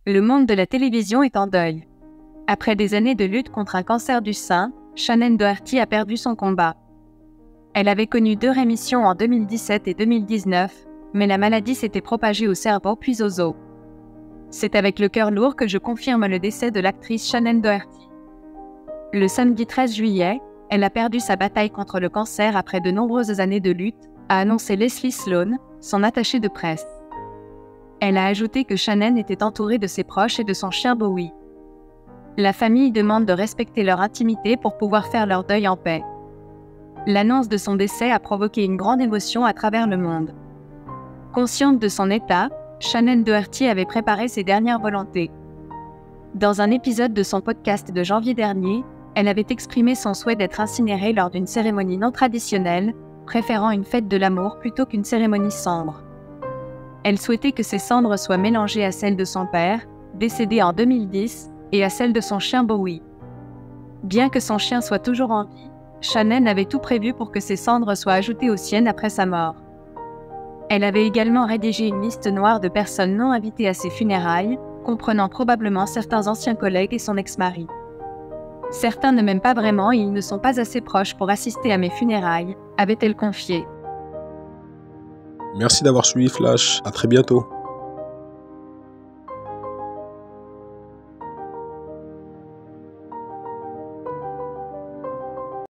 Le monde de la télévision est en deuil. Après des années de lutte contre un cancer du sein, Shannen Doherty a perdu son combat. Elle avait connu 2 rémissions en 2017 et 2019, mais la maladie s'était propagée au cerveau puis aux os. C'est avec le cœur lourd que je confirme le décès de l'actrice Shannen Doherty. Le samedi 13 juillet, elle a perdu sa bataille contre le cancer après de nombreuses années de lutte, a annoncé Leslie Sloan, son attachée de presse. Elle a ajouté que Shannen était entourée de ses proches et de son chien Bowie. La famille demande de respecter leur intimité pour pouvoir faire leur deuil en paix. L'annonce de son décès a provoqué une grande émotion à travers le monde. Consciente de son état, Shannen Doherty avait préparé ses dernières volontés. Dans un épisode de son podcast de janvier dernier, elle avait exprimé son souhait d'être incinérée lors d'une cérémonie non traditionnelle, préférant une fête de l'amour plutôt qu'une cérémonie sombre. Elle souhaitait que ses cendres soient mélangées à celles de son père, décédé en 2010, et à celles de son chien Bowie. Bien que son chien soit toujours en vie, Shannen avait tout prévu pour que ses cendres soient ajoutées aux siennes après sa mort. Elle avait également rédigé une liste noire de personnes non invitées à ses funérailles, comprenant probablement certains anciens collègues et son ex-mari. Certains ne m'aiment pas vraiment et ils ne sont pas assez proches pour assister à mes funérailles, avait-elle confié. Merci d'avoir suivi Flash, à très bientôt.